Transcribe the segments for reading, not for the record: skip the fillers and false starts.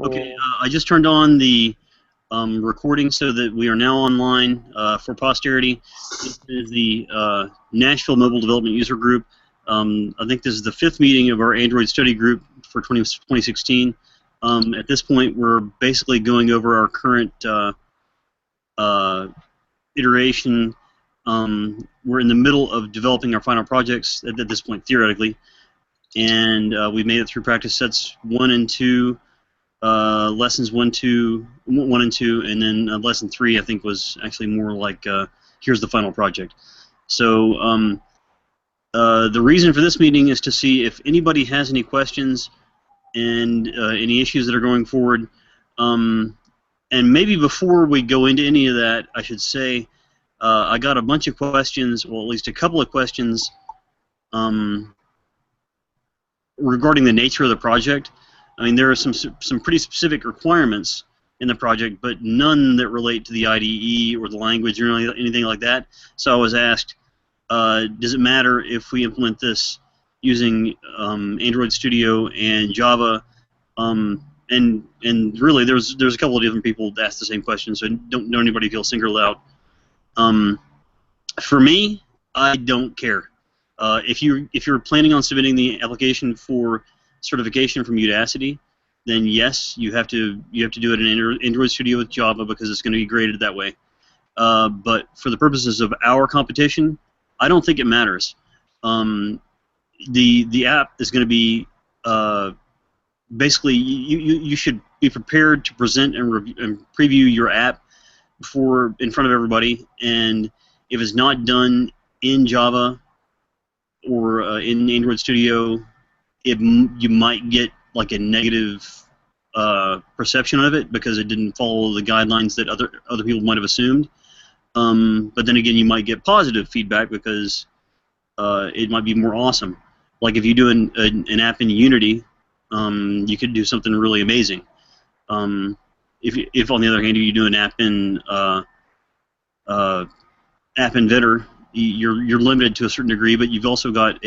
Okay, I just turned on the recording so that we are now online for posterity. This is the Nashville Mobile Development User Group. I think this is the 5th meeting of our Android study group for 2016. At this point, we're basically going over our current iteration. We're in the middle of developing our final projects at this point, theoretically, and we made it through practice sets 1 and 2. Lessons 1 and 2, and then lesson 3 I think was actually more like here's the final project. So the reason for this meeting is to see if anybody has any questions and any issues that are going forward. And maybe before we go into any of that, I should say I got a bunch of questions, well, at least a couple of questions regarding the nature of the project. I mean, there are some pretty specific requirements in the project, but none that relate to the IDE or the language or anything like that. So I was asked, does it matter if we implement this using Android Studio and Java? And really, there's a couple of different people that asked the same question, so don't know anybody feel singled out. For me, I don't care. If you're planning on submitting the application for certification from Udacity, then yes, you have to do it in Android Studio with Java because it's going to be graded that way. But for the purposes of our competition, I don't think it matters. The app is going to be basically you should be prepared to present and preview your app in front of everybody, and if it's not done in Java or in Android Studio, you might get like a negative perception of it because it didn't follow the guidelines that other people might have assumed. But then again, you might get positive feedback because it might be more awesome. Like if you do an app in Unity, you could do something really amazing. If on the other hand you do an app in App Inventor, you're limited to a certain degree, but you've also got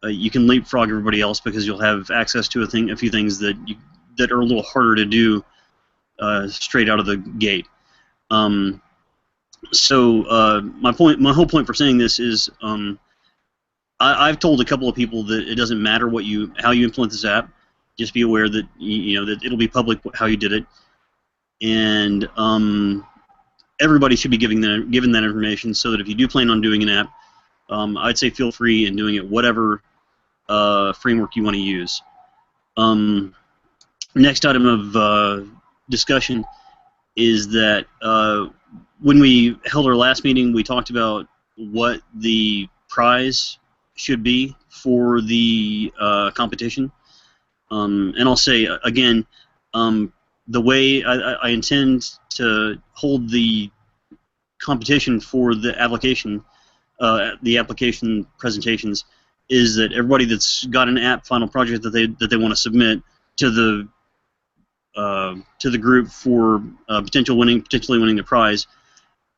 you can leapfrog everybody else because you'll have access to a few things that are a little harder to do straight out of the gate. So my whole point for saying this is I've told a couple of people that it doesn't matter how you implement this app. Just be aware that that it'll be public how you did it, and everybody should be given that information so that if you do plan on doing an app, I'd say feel free in doing it whatever framework you want to use. Next item of discussion is that when we held our last meeting, we talked about what the prize should be for the competition. And I'll say again, the way I intend to hold the competition for the application presentations is that everybody that's got an app final project that they want to submit to the group for potentially winning the prize,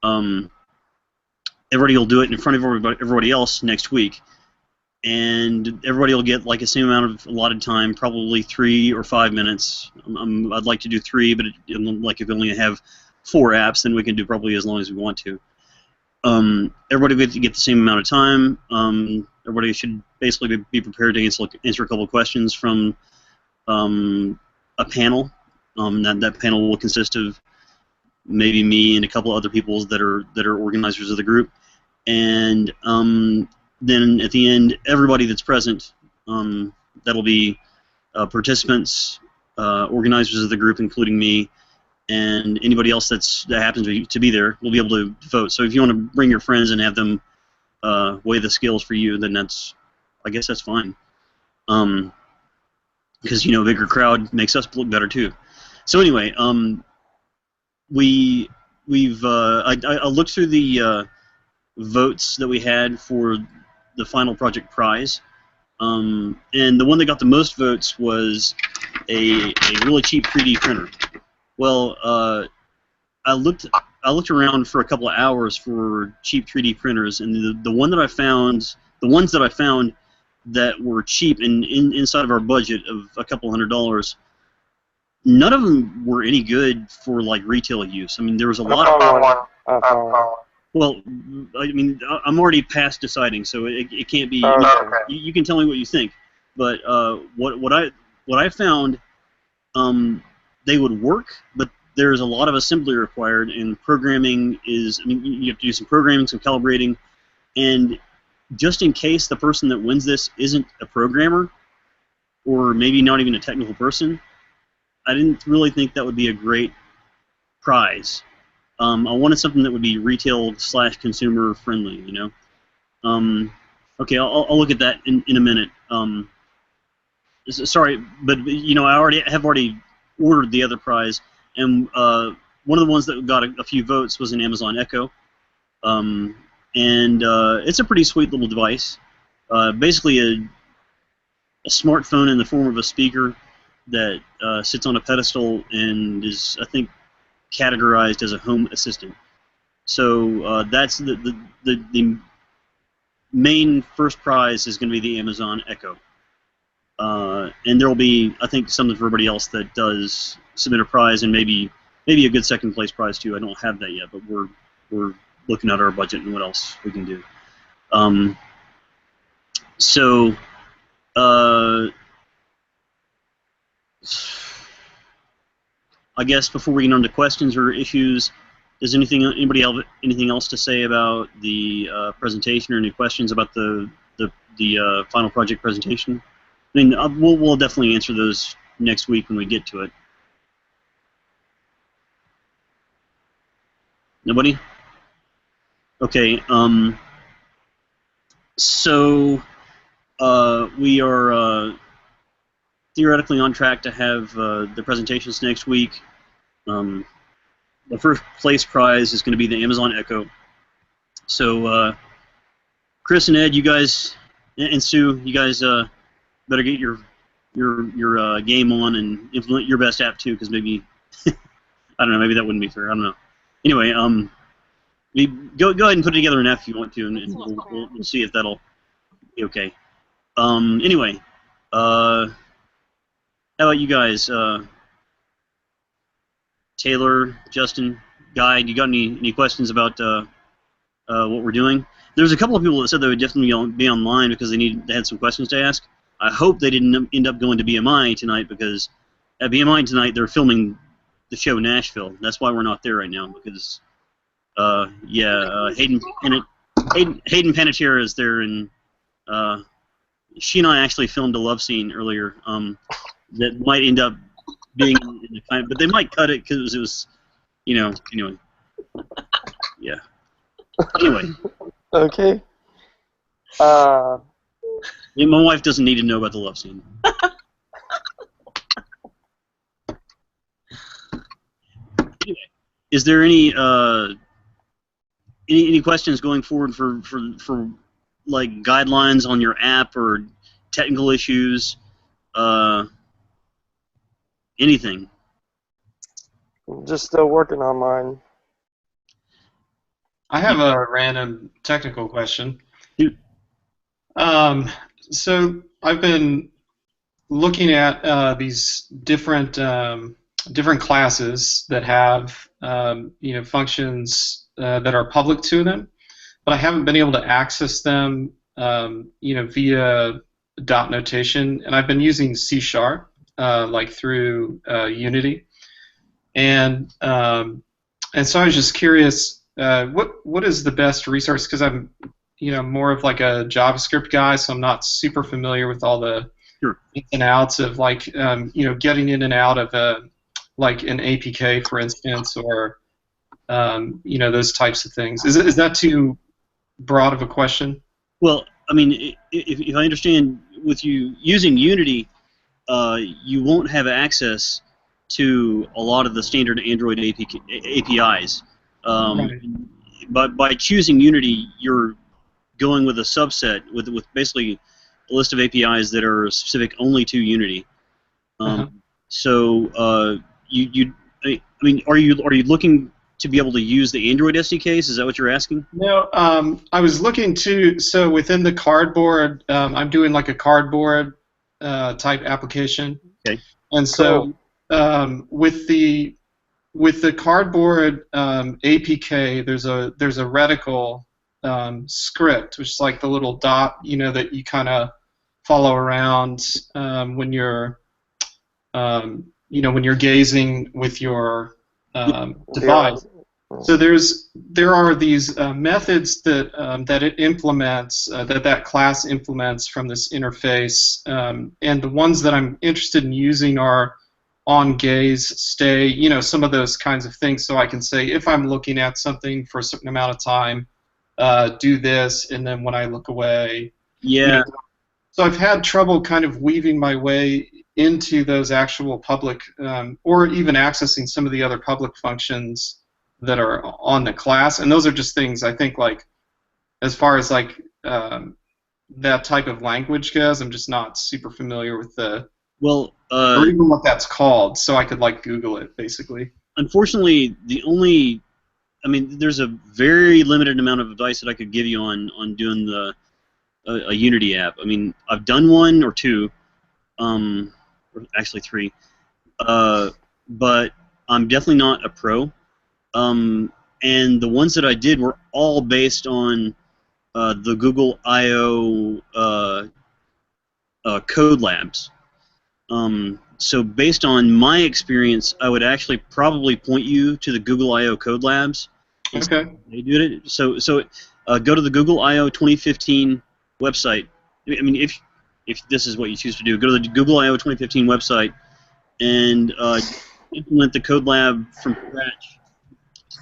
everybody will do it in front of everybody else next week, and everybody will get like the same amount of allotted time, probably 3 or 5 minutes. I'd like to do 3, but like if we only have 4 apps, then we can do probably as long as we want to. Everybody will get the same amount of time. Everybody should basically be prepared to answer a couple of questions from a panel. That panel will consist of maybe me and a couple of other people that are organizers of the group, and then at the end, everybody that's present, that'll be participants, organizers of the group, including me, and anybody else that happens to be there will be able to vote. So if you want to bring your friends and have them weigh the scales for you, then I guess that's fine. Because a bigger crowd makes us look better too. So anyway, I looked through the votes that we had for the final project prize, and the one that got the most votes was a really cheap 3D printer. Well, I looked around for a couple of hours for cheap 3D printers, and the ones that I found that were cheap and inside of our budget of a couple $100 none of them were any good for like retail use. I mean, there was a lot of. I found one. Well, I mean, I'm already past deciding, so it can't be. Okay. You can tell me what you think, but what I found, they would work, but there's a lot of assembly required, and programming is. I mean, you have to do some programming, some calibrating, and just in case the person that wins this isn't a programmer, or maybe not even a technical person, I didn't really think that would be a great prize. I wanted something that would be retail/consumer friendly, you know. Okay, I'll look at that in a minute. Sorry, but you know, I have already ordered the other prize, and one of the ones that got a few votes was an Amazon Echo, and it's a pretty sweet little device. Basically, a smartphone in the form of a speaker that sits on a pedestal and is, I think, categorized as a home assistant. So that's the main first prize is going to be the Amazon Echo. And there will be, I think, something for everybody else that does submit a prize, and maybe a good second place prize too. I don't have that yet, but we're looking at our budget and what else we can do. So I guess before we get on to questions or issues, does anybody have anything else to say about the presentation, or any questions about the final project presentation? I mean, we'll definitely answer those next week when we get to it. Nobody? Okay. So we are theoretically on track to have the presentations next week. The first place prize is going to be the Amazon Echo. So Chris and Ed, you guys, and Sue, you guys better get your game on and implement your best app too, because maybe I don't know, maybe that wouldn't be fair. I don't know. Anyway, go ahead and put together an app if you want to, and we'll see if that'll be okay. Anyway, how about you guys? Taylor, Justin, Guy, you got any questions about what we're doing? There's a couple of people that said they would definitely be online because they had some questions to ask. I hope they didn't end up going to BMI tonight, because at BMI tonight they're filming the show Nashville. That's why we're not there right now, because Hayden Panettiere is there, and she and I actually filmed a love scene earlier that might end up being in the time, but they might cut it because it was, anyway. Yeah. Anyway. Okay. Yeah, my wife doesn't need to know about the love scene. Anyway, is there any questions going forward for like guidelines on your app or technical issues? Anything? Just still working on mine. I have a random technical question. Shoot. So I've been looking at these different classes that have functions that are public to them, but I haven't been able to access them via dot notation, and I've been using C#, like through Unity, and so I was just curious, what is the best resource? Because I'm more of like a JavaScript guy, so I'm not super familiar with all the ins and outs of like getting in and out of like an APK, for instance, or those types of things. Is that too broad of a question? Well, I mean, if I understand, with you using Unity, you won't have access to a lot of the standard Android APIs. Right. But by choosing Unity, you're going with a subset with basically a list of APIs that are specific only to Unity. So I mean, are you looking to be able to use the Android SDKs? Is that what you're asking? No, I was looking to, so within the Cardboard, I'm doing like a Cardboard type application. Okay. And so with the cardboard APK, there's a reticle script, which is like the little dot, that you kind of follow around when you're when you're gazing with your device. So there are these methods that it implements, that class implements from this interface, and the ones that I'm interested in using are on gaze, stay, some of those kinds of things. So I can say if I'm looking at something for a certain amount of time, do this, and then when I look away. Yeah. So I've had trouble kind of weaving my way into those actual public, or even accessing some of the other public functions that are on the class, and those are just things I think, like, as far as like that type of language goes, I'm just not super familiar with or even what that's called, so I could like Google it basically. Unfortunately, there's a very limited amount of advice that I could give you on doing a Unity app. I mean, I've done one or two, or actually three, but I'm definitely not a pro. And the ones that I did were all based on the Google I/O code labs. So based on my experience, I would actually probably point you to the Google I/O code labs. Okay. They did it. So go to the Google I/O 2015 website. I mean, if this is what you choose to do, go to the Google I/O 2015 website and implement the code lab from scratch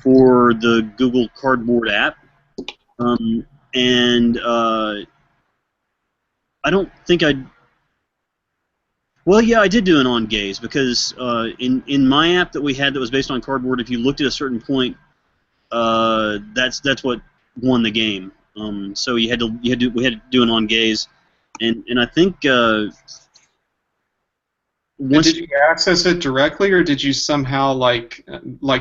for the Google Cardboard app. And I don't think I. Well, yeah, I did do an on gaze because in my app that we had that was based on Cardboard, if you looked at a certain point, that's what won the game. So we had to do an on gaze, and I think once. Did you access it directly, or did you somehow like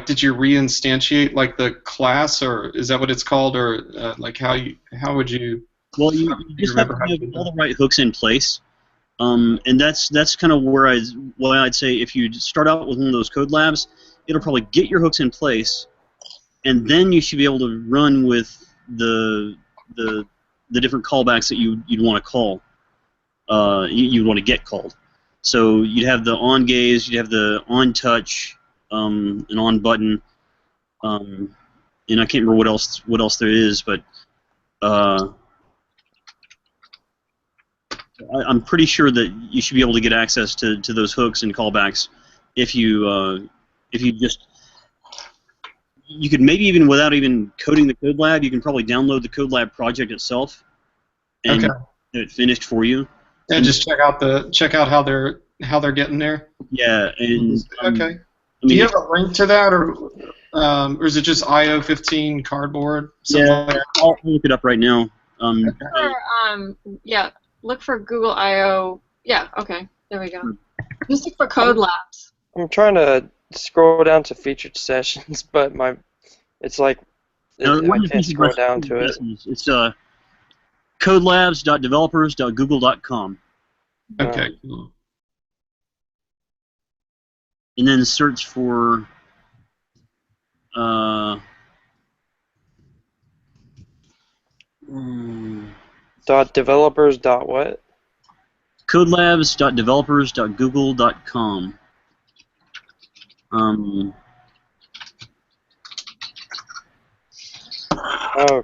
did you reinstantiate like the class, or is that what it's called, or like how would you? Well, you just have to have all the right hooks in place. And that's kind of where I'd say if you start out with one of those code labs, it'll probably get your hooks in place, and then you should be able to run with the different callbacks that you'd want to call. You'd want to get called. So you'd have the on gaze, you'd have the on touch, an on button, and I can't remember what else there is, but. I'm pretty sure that you should be able to get access to those hooks and callbacks if you just you could maybe even without even coding the code lab, you can probably download the code lab project itself and have it finished for you. And just check out how they're getting there. Yeah, and okay. Do you have a link to that, or is it just IO15 cardboard? Yeah, like I'll look it up right now. Yeah. Look for Google I/O. Yeah, okay. There we go. Just look for code labs. I'm trying to scroll down to featured sessions, but it's like I can't scroll down to it. It's codelabs.developers.google.com. Okay, cool. And then search for .developers. What? codelabs.developers.google.com. Oh,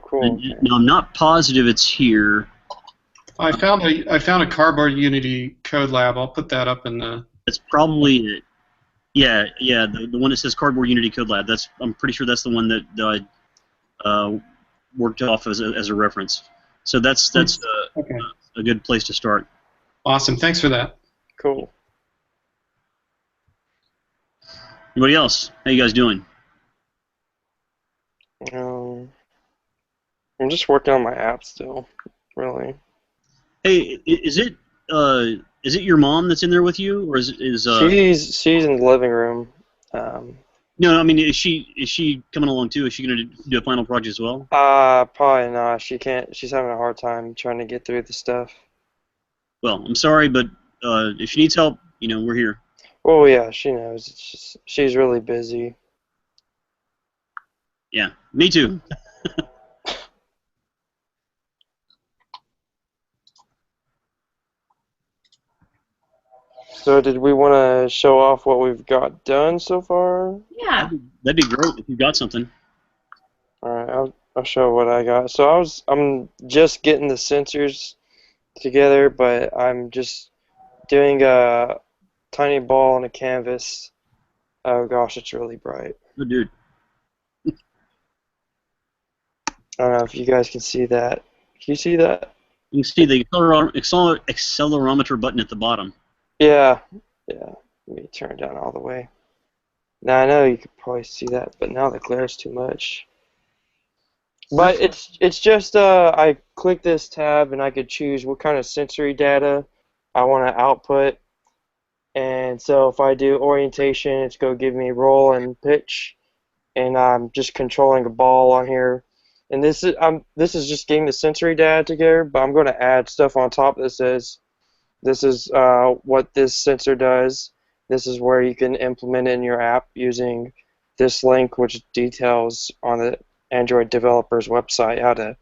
cool. Now I'm not positive it's here. I found a Cardboard Unity code lab. I'll put that up in the. That's probably it. Yeah, the one that says Cardboard Unity Code Lab. I'm pretty sure that's the one that I worked off as a reference. So that's okay. A good place to start. Awesome. Thanks for that. Cool. Anybody else? How you guys doing? I'm just working on my app still, really. Hey, is it your mom that's in there with you, or is she's in the living room. No, I mean, is she coming along too? Is she going to do a final project as well? Probably not. She can't. She's having a hard time trying to get through the stuff. Well, I'm sorry, but if she needs help, we're here. Oh yeah, she knows. It's just, she's really busy. Yeah, me too. So did we want to show off what we've got done so far? Yeah. That'd be great if you got something. All right, I'll show what I got. So I'm just getting the sensors together, but I'm just doing a tiny ball on a canvas. Oh gosh, it's really bright. Oh, dude. I don't know if you guys can see that. Can you see that? You can see the accelerometer button at the bottom. Yeah. Yeah. Let me turn it down all the way. Now I know you could probably see that, but now the glare's too much. But it's just I click this tab and I could choose what kind of sensory data I want to output. And so if I do orientation, it's going to give me roll and pitch, and I'm just controlling a ball on here. And this is just getting the sensory data together, but I'm going to add stuff on top that says this is what this sensor does. This is where you can implement it in your app using this link, which details on the Android developer's website how to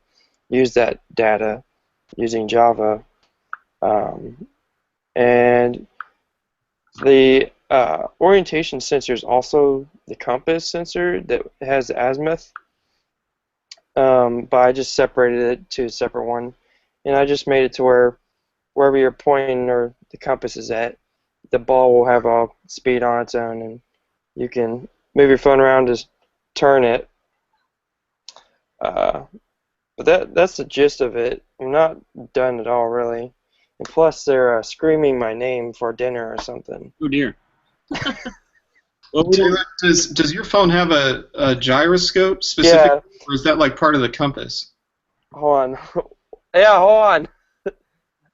use that data using Java. And the orientation sensor is also the compass sensor that has azimuth, but I just separated it to a separate one, and I just made it to where wherever you're pointing or the compass is at, the ball will have a speed on its own, and you can move your phone around to turn it. But that's the gist of it. I'm not done at all, really. And plus, they're screaming my name for dinner or something. Oh dear. Well, Taylor, does your phone have a gyroscope specific, or is that like part of the compass? Hold on. Yeah, hold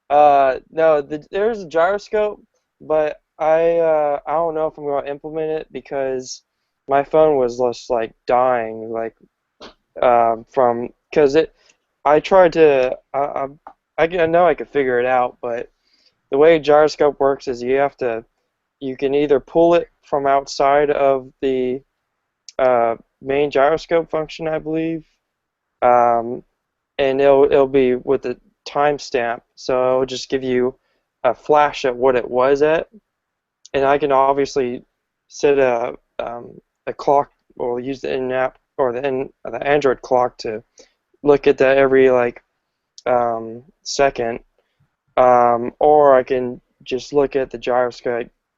on. No, there's a gyroscope, but I don't know if I'm going to implement it because my phone was just like dying, like because I tried to I know I could figure it out, but the way gyroscope works is you can either pull it from outside of the main gyroscope function, I believe, and it'll be with a timestamp, so it'll just give you a flash at what it was at, and I can obviously set a clock or use the in-app or the Android clock to look at that every second, or I can just look at the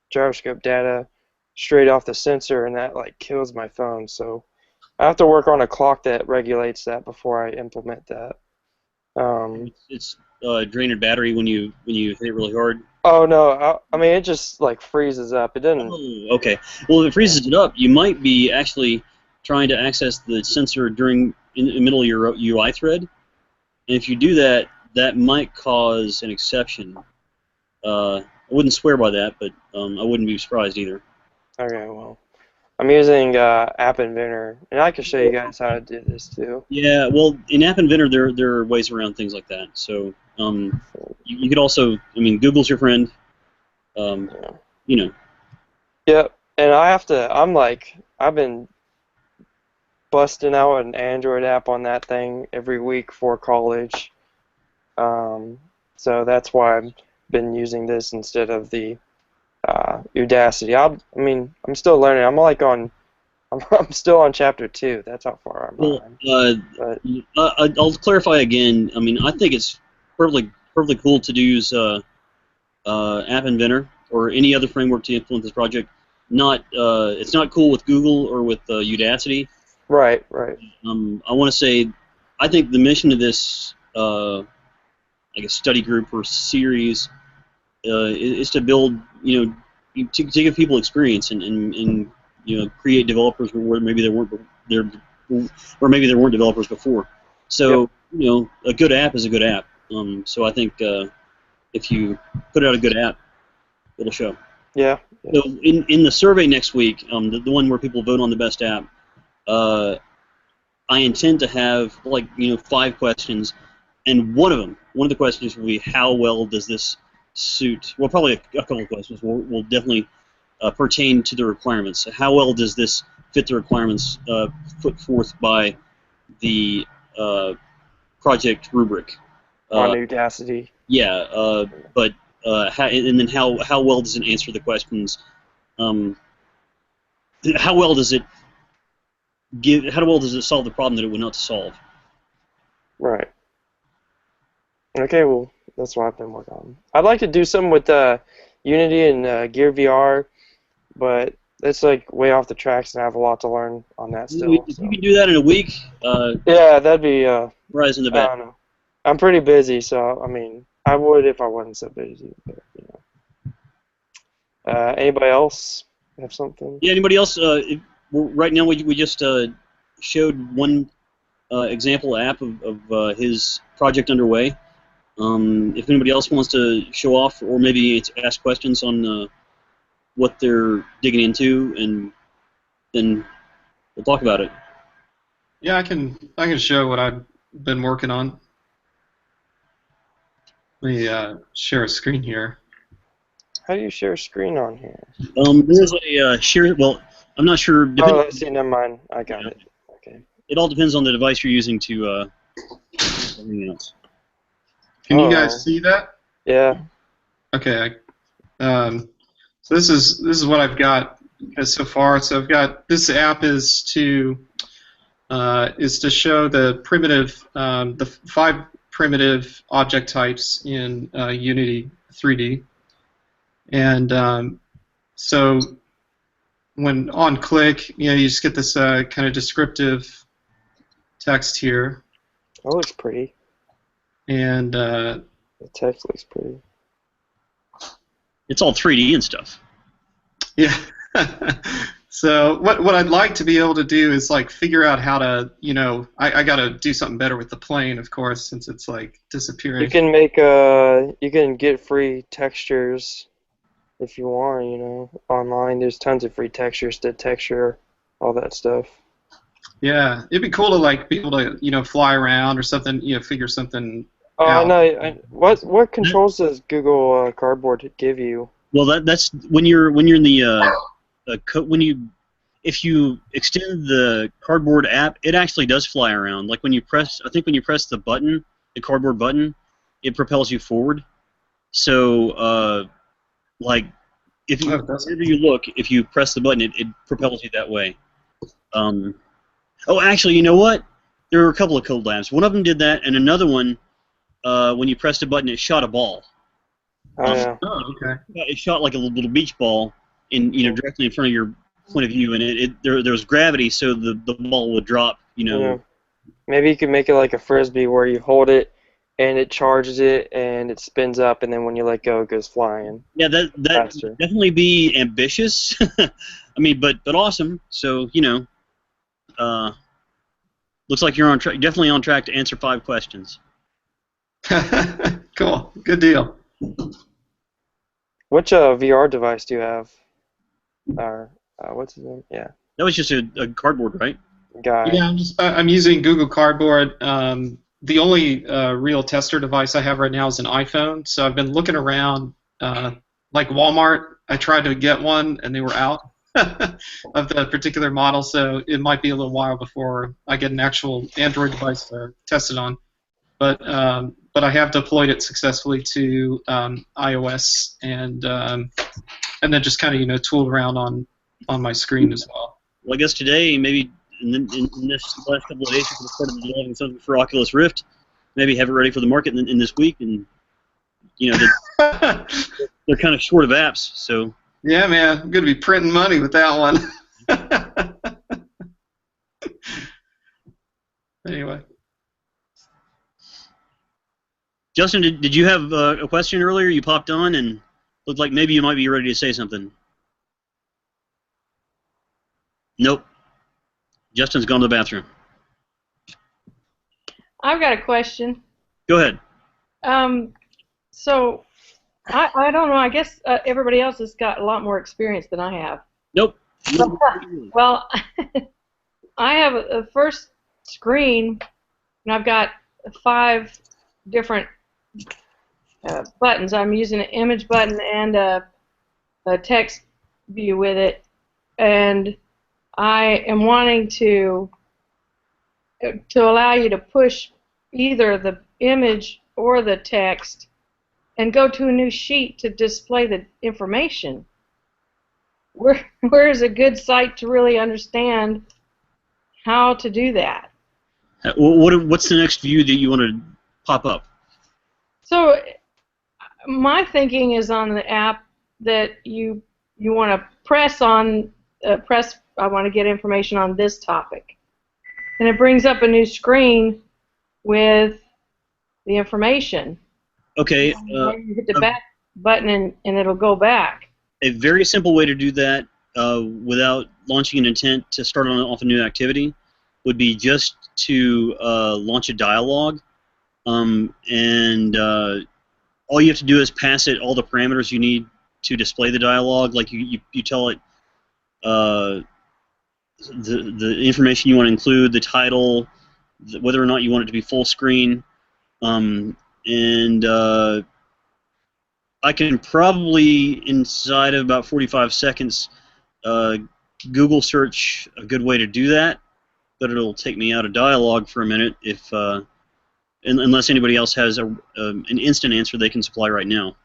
gyroscope data straight off the sensor, and that like kills my phone. So I have to work on a clock that regulates that before I implement that. It's drained battery when you hit it really hard. Oh no, I mean it just like freezes up. It doesn't. Oh, okay. Well, if it freezes it up, you might be actually trying to access the sensor in the middle of your UI thread, and if you do that, that might cause an exception. I wouldn't swear by that, but I wouldn't be surprised either. Okay, well, I'm using App Inventor, and I can show you guys how to do this too. Yeah, well, in App Inventor, there are ways around things like that. So you could also, I mean, Google's your friend. Yeah. You know. Yep, and I've been busting out an Android app on that thing every week for college. So that's why I've been using this instead of the Udacity. I'm still learning. I'm still on chapter 2. That's how far I'm on. I'll clarify again. I mean, I think it's perfectly cool to use App Inventor or any other framework to implement this project. It's not cool with Google or with Udacity. Right. I want to say, I think the mission of this, like a study group or series, is to build, to give people experience and create developers where maybe there weren't developers before. So a good app is a good app. So I think if you put out a good app, it'll show. Yeah. So in the survey next week, the one where people vote on the best app, I intend to have 5 questions, and one of the questions will be how well does this suit. Well, probably a couple of questions will definitely pertain to the requirements. How well does this fit the requirements put forth by the project rubric? On Udacity. Yeah, but and then how well does it answer the questions? How well does it solve the problem that it would not solve? Right. Okay, well, that's what I've been working on. I'd like to do something with Unity and Gear VR, but it's like way off the tracks, and I have a lot to learn on that still. If you can do that in a week, yeah, that'd be. rise in the I back. don't know. I'm pretty busy, so I mean, I would if I wasn't so busy. But, you know. Anybody else have something? Yeah. Anybody else? Right now, we just showed one example app of his project underway. If anybody else wants to show off or maybe ask questions on what they're digging into, and then we'll talk about it. Yeah, I can show what I've been working on. Let me share a screen here. How do you share a screen on here? There's a share. Well, I'm not sure. Oh, let's see. Never mind. I got it. Okay. It all depends on the device you're using to everything else. Can you guys see that? Yeah. Okay. So this is what I've got so far. So I've got this app is to show the primitive the 5 primitive object types in Unity 3D, and so when on click, you just get this kind of descriptive text here. That looks pretty. And the text looks pretty. It's all 3D and stuff. Yeah. So what I'd like to be able to do is like figure out how to, I got to do something better with the plane, of course, since it's like disappearing. You can make you can get free textures if you want, online. There's tons of free textures to texture all that stuff. Yeah, it'd be cool to like be able to, fly around or something, figure something Oh, out. no, what controls does Google Cardboard give you? Well, that's when you're in the if you extend the Cardboard app, it actually does fly around. Like when you press the button, the Cardboard button, it propels you forward. So, like if you wherever you look, if you press the button, it propels you that way. Oh, actually, you know what? There were a couple of code labs. One of them did that, and another one, when you pressed a button, it shot a ball. Oh, yeah. Oh, okay. It shot like a little beach ball directly in front of your point of view, and there was gravity, so the ball would drop. Yeah. Maybe you could make it like a frisbee where you hold it and it charges it and it spins up, and then when you let go, it goes flying. Yeah, that would definitely be ambitious. I mean, but awesome. So looks like you're on track. Definitely on track to answer 5 questions. Cool. Good deal. Which VR device do you have? Or what's his name? Yeah. That was just a Cardboard, right? Guy. Yeah, I'm using Google Cardboard. The only real tester device I have right now is an iPhone. So I've been looking around, like Walmart. I tried to get one, and they were out of the particular model. So it might be a little while before I get an actual Android device to test it on. But I have deployed it successfully to iOS, and then just kind of tooled around on my screen as well. Well, I guess today, maybe in this last couple of days, we can start developing something for Oculus Rift. Maybe have it ready for the market in this week, and they're kind of short of apps, so. Yeah, man, I'm gonna be printing money with that one. Anyway. Justin, did you have a question earlier? You popped on and looked like maybe you might be ready to say something. Nope. Justin's gone to the bathroom. I've got a question. Go ahead. So, I don't know. I guess everybody else has got a lot more experience than I have. Nope. Well, I have a first screen, and I've got 5 different buttons. I'm using an image button and a text view with it, and I am wanting to allow you to push either the image or the text and go to a new sheet to display the information. Where is a good site to really understand how to do that? What's the next view that you want to pop up? So my thinking is on the app that you want to press on, I want to get information on this topic. And it brings up a new screen with the information. Okay. You hit the back button and it'll go back. A very simple way to do that without launching an intent to start off a new activity would be just to launch a dialog, and all you have to do is pass it all the parameters you need to display the dialog. Like you tell it the information you want to include, the title, whether or not you want it to be full screen, and I can probably, inside of about 45 seconds, Google search a good way to do that, but it'll take me out of dialogue for a minute if, unless anybody else has an instant answer they can supply right now.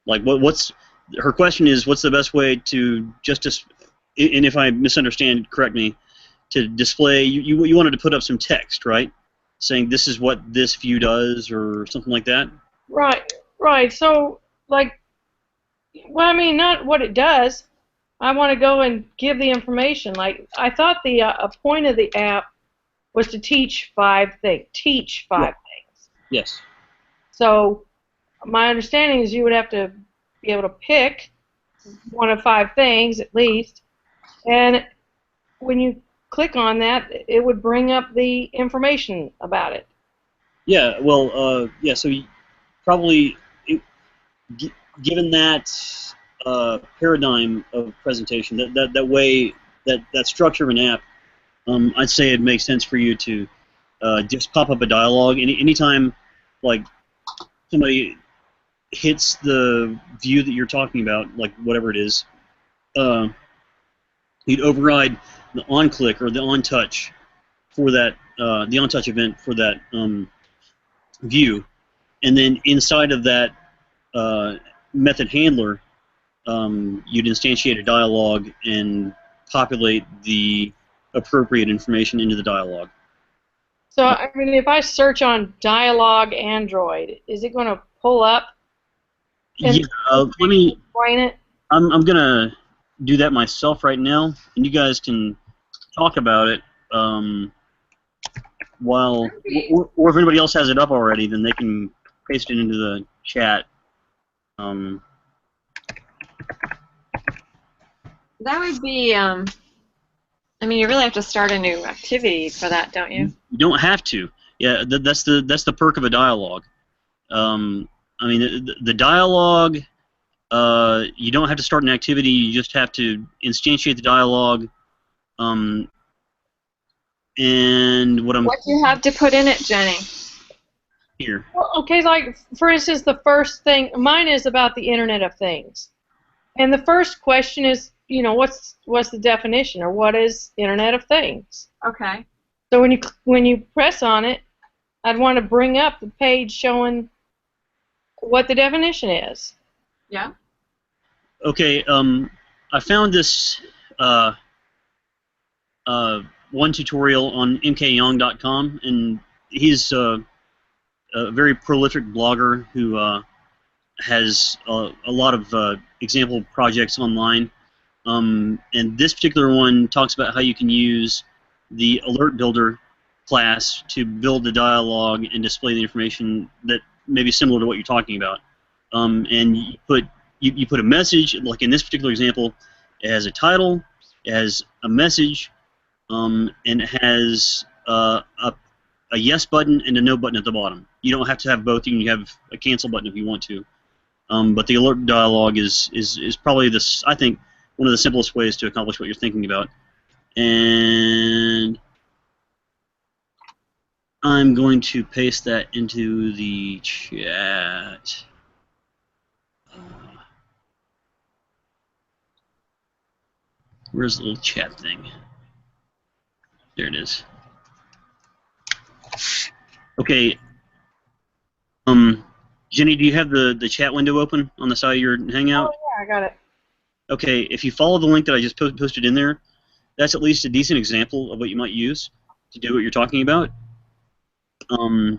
Like, what's her question is, what's the best way to and if I misunderstand, correct me, to display, you wanted to put up some text, right? Saying this is what this view does or something like that? Right. So, like, well, I mean, not what it does. I want to go and give the information. Like, I thought the a point of the app was to teach five things. Things. Yes. So, my understanding is you would have to be able to pick one of 5 things at least, and when you click on that, it would bring up the information about it. Yeah. Well. Yeah. So probably. Given that paradigm of presentation, that way, that structure of an app, I'd say it makes sense for you to just pop up a dialogue. Anytime, like, somebody hits the view that you're talking about, like whatever it is, you'd override the on-click or the on-touch for that, the on-touch event for that view, and then inside of that method handler, you'd instantiate a dialog and populate the appropriate information into the dialog. So, I mean, if I search on dialog Android, is it going to pull up? Yeah, let me. Explain it. I'm gonna do that myself right now, and you guys can talk about it while, or if anybody else has it up already, then they can paste it into the chat. That would be, I mean, you really have to start a new activity for that, don't you? You don't have to. Yeah, that's the perk of a dialogue. I mean, the dialogue, you don't have to start an activity. You just have to instantiate the dialogue. And what do you have to put in it, Jenny? Here. Well, okay, like, for instance, the first thing, mine is about the Internet of Things. And the first question is, you know, what's the definition, or what is Internet of Things? Okay. So when you press on it, I'd want to bring up the page showing what the definition is. Yeah. Okay. I found this one tutorial on mkyong.com, and he's a very prolific blogger who has a lot of example projects online. And this particular one talks about how you can use the Alert Builder class to build the dialogue and display the information that may be similar to what you're talking about. And you put a message, like in this particular example, it has a title, it has a message, and it has a yes button and a no button at the bottom. You don't have to have both. You can have a cancel button if you want to. But the alert dialog is probably this, I think, one of the simplest ways to accomplish what you're thinking about. And I'm going to paste that into the chat. Where's the little chat thing? There it is. Okay. Jenny, do you have the chat window open on the side of your Hangout? Oh, yeah, I got it. Okay, if you follow the link that I just posted in there, that's at least a decent example of what you might use to do what you're talking about. And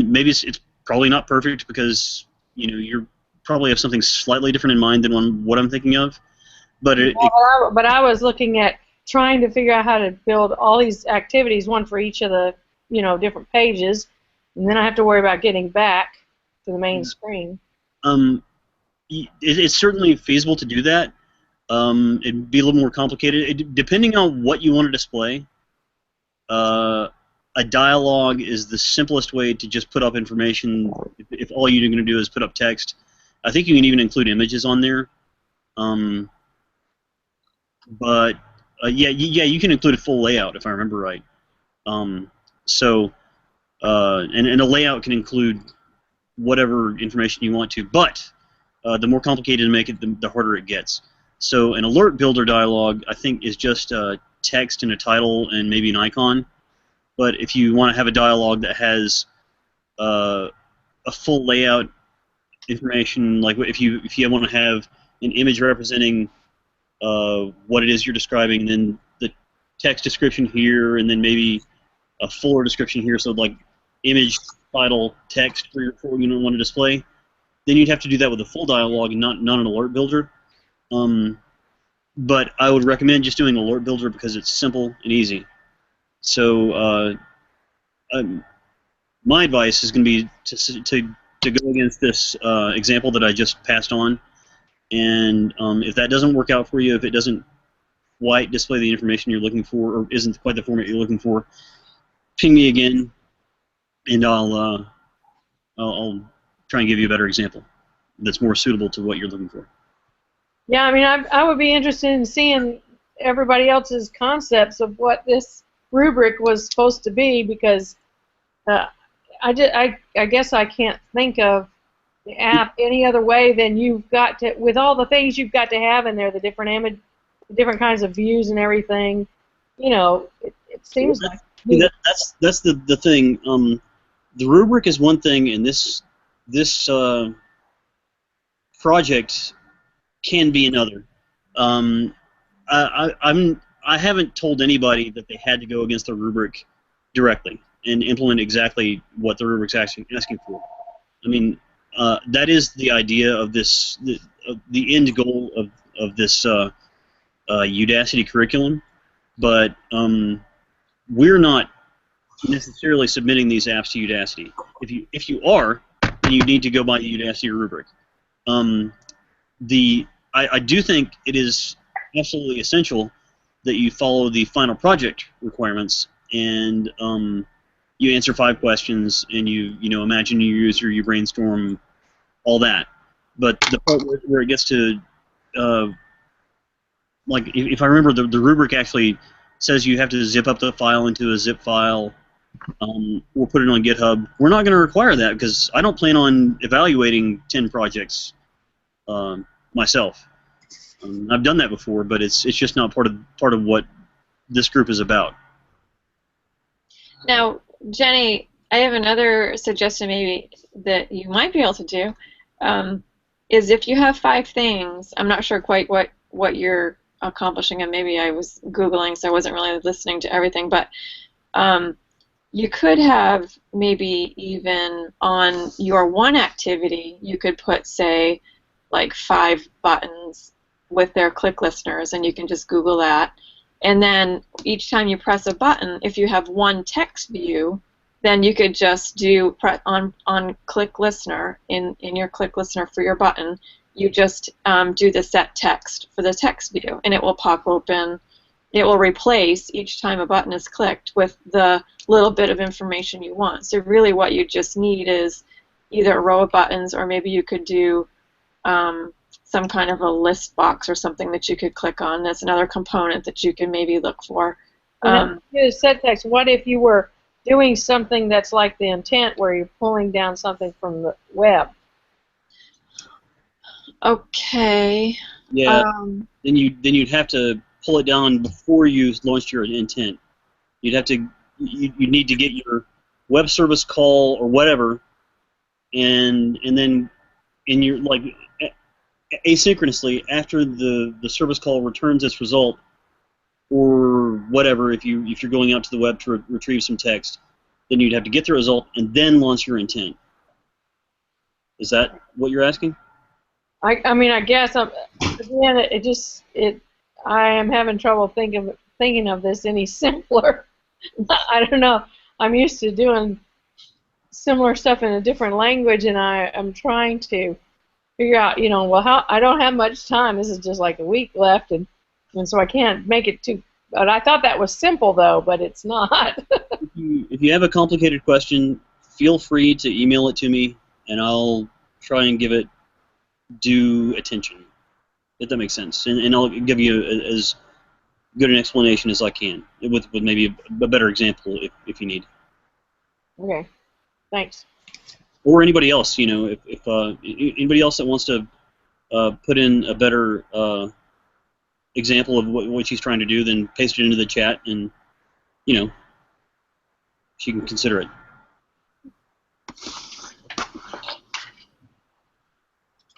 maybe it's probably not perfect because you probably have something slightly different in mind than what I'm thinking of. But but I was looking at trying to figure out how to build all these activities, one for each of the different pages, and then I have to worry about getting back to the main screen. It's certainly feasible to do that. It'd be a little more complicated. Depending on what you want to display, a dialogue is the simplest way to just put up information if all you're going to do is put up text. I think you can even include images on there. But yeah, you can include a full layout if I remember right. And a layout can include whatever information you want to, but the more complicated you make it, the harder it gets. So an alert builder dialog, I think, is just text and a title and maybe an icon. But if you want to have a dialog that has a full layout information, like if you want to have an image representing what it is you're describing, and then the text description here, and then maybe a fuller description here, so like image, title, text for your want to display, then you'd have to do that with a full dialog and not an alert builder. But I would recommend just doing alert builder because it's simple and easy. So my advice is going to be to go against this example that I just passed on. And if that doesn't work out for you, if it doesn't quite display the information you're looking for, or isn't quite the format you're looking for, ping me again, and I'll try and give you a better example that's more suitable to what you're looking for. Yeah, I mean, I would be interested in seeing everybody else's concepts of what this rubric was supposed to be, because I guess I can't think of the app any other way than you've got to, with all the things you've got to have in there, the different image, the different kinds of views and everything. It seems like that's the thing. The rubric is one thing, and this project can be another. I haven't told anybody that they had to go against the rubric directly and implement exactly what the rubric's asking for. I mean, that is the idea of this, the end goal of this Udacity curriculum, but we're not necessarily submitting these apps to Udacity. If you are, then you need to go by the Udacity rubric. I do think it is absolutely essential that you follow the final project requirements, and you answer 5 questions, and you imagine your user, you brainstorm, all that. But the part where it gets to, like, if I remember, the rubric actually says you have to zip up the file into a zip file, or put it on GitHub. We're not going to require that because I don't plan on evaluating 10 projects myself. I've done that before, but it's just not part of what this group is about. Now, Jenny, I have another suggestion maybe that you might be able to do, is if you have 5 things, I'm not sure quite what you're accomplishing, and maybe I was Googling, so I wasn't really listening to everything, but you could have maybe even on your one activity, you could put, say, like 5 buttons with their click listeners, and you can just Google that. And then each time you press a button, if you have one text view, then you could just do on click listener in your click listener for your button. You just do the set text for the text view, and it will pop open. It will replace each time a button is clicked with the little bit of information you want. So really, what you just need is either a row of buttons, or maybe you could do some kind of a list box or something that you could click on. That's another component that you can maybe look for. Set text. What if you were doing something that's like the intent, where you're pulling down something from the web? Okay. Yeah. Then you'd have to pull it down before you launched your intent. You'd have to you need to get your web service call or whatever, and then in your asynchronously after the service call returns its result or whatever, if you're going out to the web to retrieve some text, then you'd have to get the result and then launch your intent. Is that what you're asking? I mean, I guess again, I am having trouble thinking of this any simpler. I don't know. I'm used to doing similar stuff in a different language, and I'm trying to figure out, how I don't have much time. This is just like a week left, and so I can't make it too. But I thought that was simple, though, but it's not. If you have a complicated question, feel free to email it to me, and I'll try and give it due attention, if that makes sense. And I'll give you as good an explanation as I can, with maybe a better example if you need. Okay, thanks. Or anybody else, if anybody else that wants to put in a better example of what she's trying to do, then paste it into the chat, and she can consider it.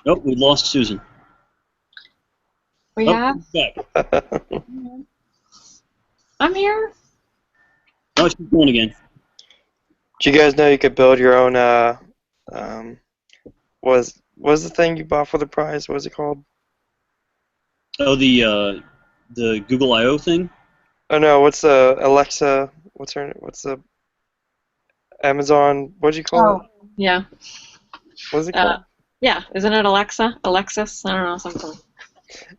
Oh, we lost Susan. We have? Back. I'm here. Oh, she's going again. Did you guys know you could build your own, was the thing you bought for the prize, what was it called? Oh, the Google I/O thing? Oh no, what's the Alexa, what's the Amazon, what'd you call it? Yeah. What's it called? Yeah, isn't it Alexa? Alexis? I don't know, something.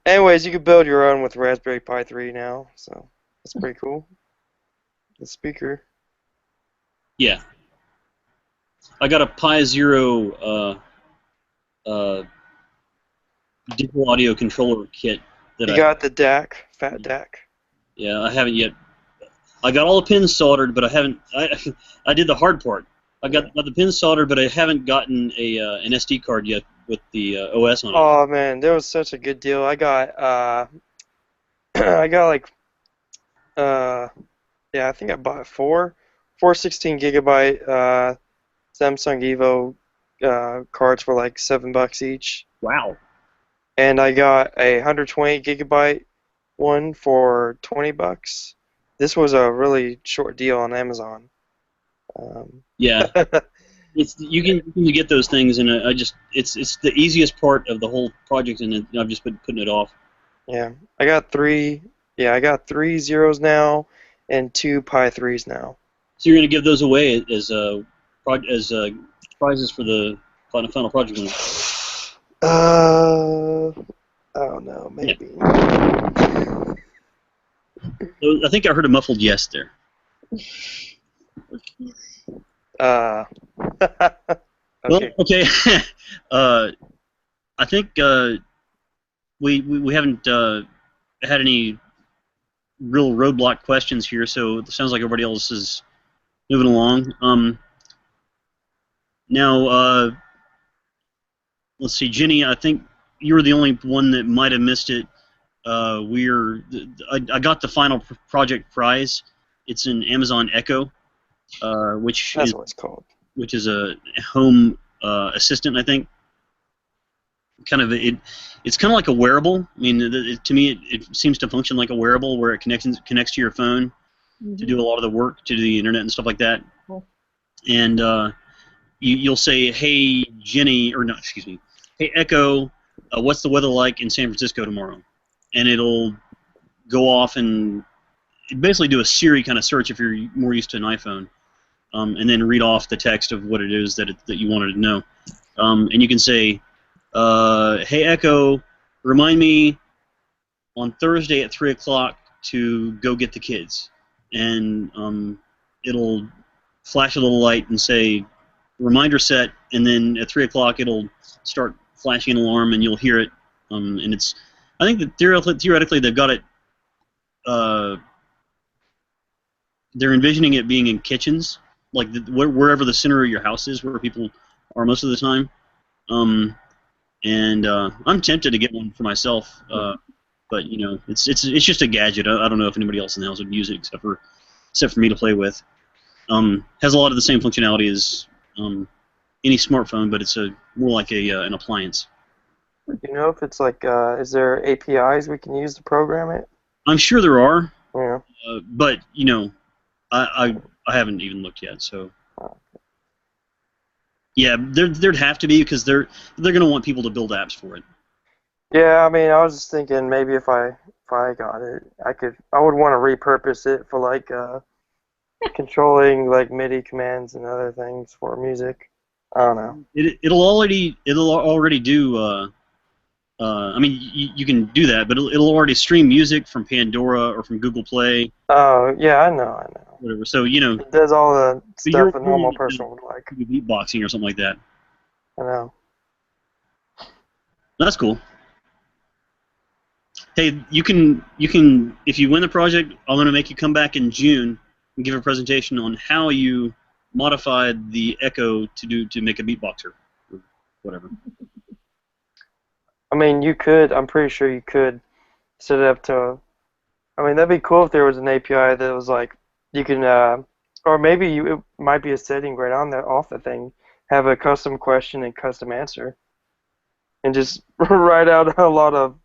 Anyways, you can build your own with Raspberry Pi 3 now, so that's pretty cool. The speaker. Yeah. I got a Pi Zero digital audio controller kit that You got the DAC, fat DAC. Yeah, I haven't yet. I got all the pins soldered, but I haven't. I did the hard part. I got the pins soldered, but I haven't gotten an SD card yet with the OS on it. Oh man, that was such a good deal. I got I think I bought four 16 gigabyte Samsung Evo cards for like $7 each. Wow. And I got a 120 gigabyte one for $20. This was a really short deal on Amazon. Yeah. You can get those things, and it's the easiest part of the whole project, and I've just been putting it off. Yeah, I got three zeros now, and 2 Pi 3s now. So you're gonna give those away as prizes for the final project? I don't know, maybe. Yeah. I think I heard a muffled yes there. Okay. Well, okay. I think we haven't had any real roadblock questions here, so it sounds like everybody else is moving along. Now, let's see, Jenny. I think you were the only one that might have missed it. I got the final project prize. It's an Amazon Echo, which that's what it's called. Which is a home assistant, I think. It's kind of like a wearable. I mean, to me, it seems to function like a wearable, where it connects to your phone to do a lot of the work, to do the internet and stuff like that. Cool. And you'll say, "Hey Jenny," or no, excuse me, "Hey Echo, what's the weather like in San Francisco tomorrow?" And it'll go off and basically do a Siri kind of search if you're more used to an iPhone. And then read off the text of what it is that you wanted to know. And you can say, "Hey Echo, remind me on Thursday at 3 o'clock to go get the kids." And it'll flash a little light and say, "Reminder set," and then at 3 o'clock it'll start flashing an alarm, and you'll hear it. And I think that theoretically they've got it. They're envisioning it being in kitchens, like wherever the center of your house is, where people are most of the time. And I'm tempted to get one for myself, but But it's just a gadget. I don't know if anybody else in the house would use it except for me to play with. Has a lot of the same functionality as any smartphone, but it's more like an appliance. You know if it's like, is there APIs we can use to program it? I'm sure there are, Yeah. but I haven't even looked yet. So yeah, there'd have to be because they're gonna want people to build apps for it. Yeah, I mean, I was just thinking maybe if I got it, I would want to repurpose it for like controlling like MIDI commands and other things for music. I don't know. It'll already do. I mean, you can do that, but it'll already stream music from Pandora or from Google Play. Oh yeah, I know. Whatever. So It does all the stuff a normal you're person would like. beatboxing or something like that. I know. That's cool. Hey, you can if you win the project, I'm gonna make you come back in June and give a presentation on how you modified the echo to make a beatboxer or whatever. I mean, you could. I'm pretty sure you could set it up to. I mean, that'd be cool if there was an API that was like you can, or maybe it might be a setting right on there off the thing. Have a custom question and custom answer, and just write out a lot of.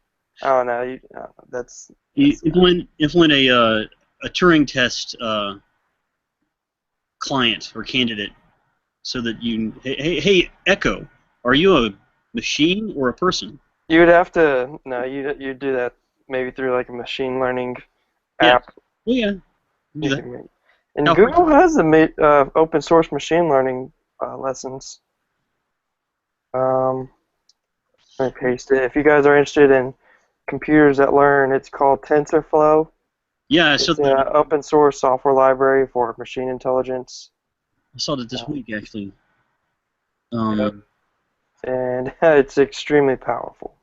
I don't know. That's implement a Turing test client or candidate, so that hey Echo, are you a machine or a person? You would have to. No, you do that maybe through like a machine learning app. Yeah. Do that. And Google has the open source machine learning lessons. Let me paste it. If you guys are interested in computers that learn, it's called Tensorflow. Yeah, it's an open source software library for machine intelligence. I saw that this week actually. And it's extremely powerful.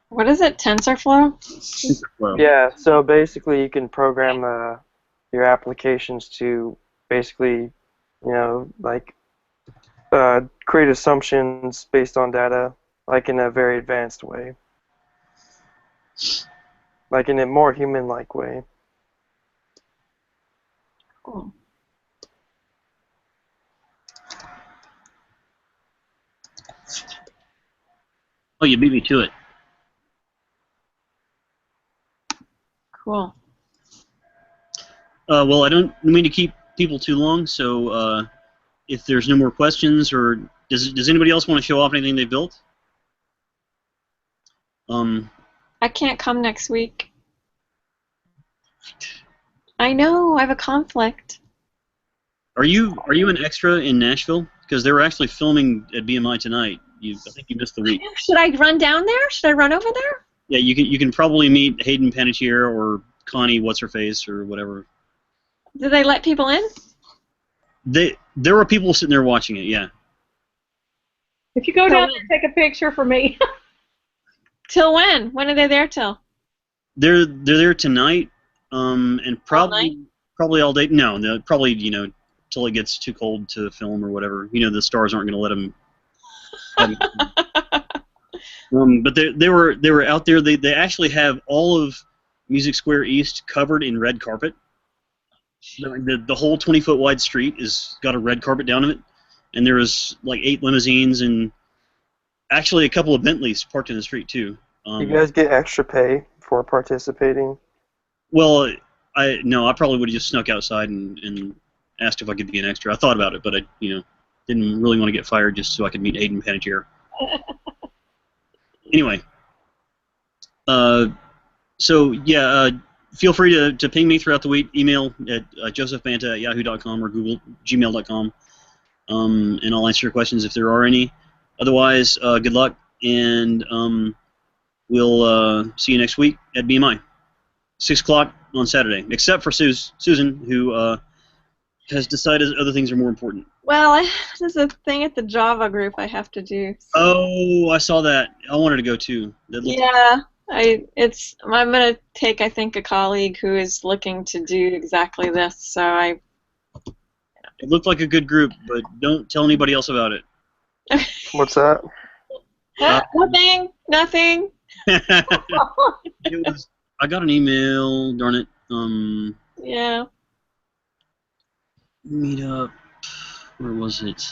What is it? TensorFlow? TensorFlow. Yeah, so basically you can program your applications to basically, like create assumptions based on data, like in a very advanced way. Like in a more human-like way. Cool. Oh, you beat me to it. Cool. Well, I don't mean to keep people too long, so if there's no more questions, or does anybody else want to show off anything they built? I can't come next week. I know, I have a conflict. Are you an extra in Nashville? Because they were actually filming at BMI tonight. I think you missed the week. Should I run down there? Should I run over there? Yeah, you can probably meet Hayden Panettiere or Connie What's-Her-Face or whatever. Do they let people in? There were people sitting there watching it, yeah. If you go down there, take a picture for me. Till when? When are they there till? They're there tonight, and probably all day. No, probably till it gets too cold to film or whatever. The stars aren't going to let them. But they were out there. They actually have all of Music Square East covered in red carpet. The whole 20-foot wide street is got a red carpet down it, and there was like 8 limousines and actually a couple of Bentleys parked in the street too. You guys get extra pay for participating? Well, I probably would have just snuck outside and asked if I could be an extra. I thought about it, but I didn't really want to get fired just so I could meet Hayden Panettiere. Anyway, so yeah, feel free to ping me throughout the week. Email at josephbanta@yahoo.com or gmail.com, and I'll answer your questions if there are any. Otherwise, good luck, and we'll see you next week at BMI, 6 o'clock on Saturday. Except for Susan, who has decided other things are more important. Well, there's a thing at the Java group I have to do. So. Oh, I saw that. I wanted to go too. Yeah, I'm gonna take, I think, a colleague who is looking to do exactly this. So It looked like a good group, but don't tell anybody else about it. What's that? Nothing. Nothing. It was. I got an email. Darn it. Yeah. Meetup. Where was it?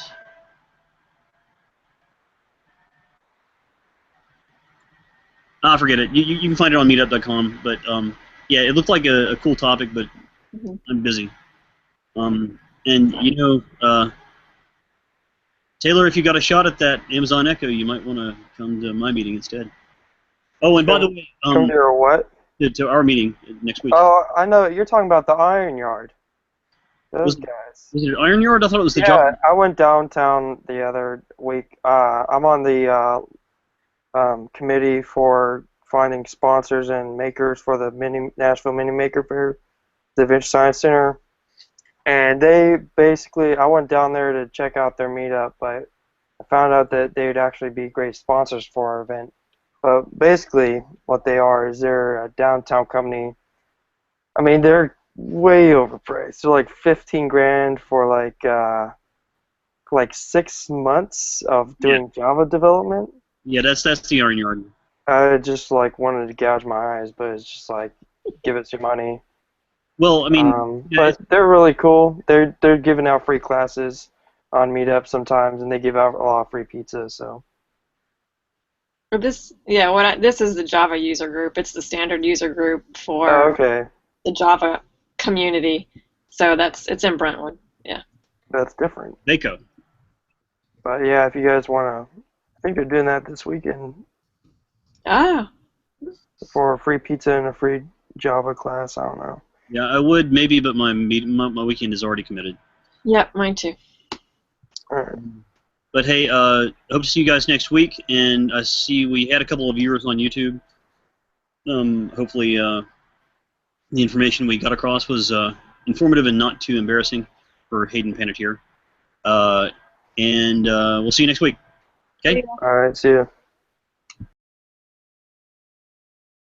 I forget it. You can find it on meetup.com. But yeah, it looked like a cool topic, but Mhm. I'm busy. And Taylor, if you got a shot at that Amazon Echo, you might want to come to my meeting instead. Oh, and by the way, Come to your what? to our meeting next week. Oh, I know. You're talking about the Iron Yard. Those guys. Was it Iron Yard? I thought it was the Yeah, job. I went downtown the other week. I'm on the committee for finding sponsors and makers for the Nashville Mini Maker Fair, the Adventure Science Center. And they basically, I went down there to check out their meetup, but I found out that they would actually be great sponsors for our event. But basically, what they are is they're a downtown company. I mean, they're way overpriced. They're like 15 grand for like 6 months of doing Java development. Yeah, that's the Iron Yard. I just like wanted to gouge my eyes, but it's just like give it some money. Well, I mean, but they're really cool. They're giving out free classes on Meetup sometimes, and they give out a lot of free pizza. So This is the Java user group. It's the standard user group for okay, the Java community. So it's in Brentwood. Yeah. that's different. Vaco. But yeah, if you guys want to, I think they're doing that this weekend Ah. for a free pizza and a free Java class. I don't know. Yeah, I would maybe, but my weekend is already committed. Yep, mine too. All right. But hey, hope to see you guys next week. And I see we had a couple of viewers on YouTube. Hopefully, the information we got across was informative and not too embarrassing for Hayden Panettiere. And we'll see you next week. Okay. All right. See ya.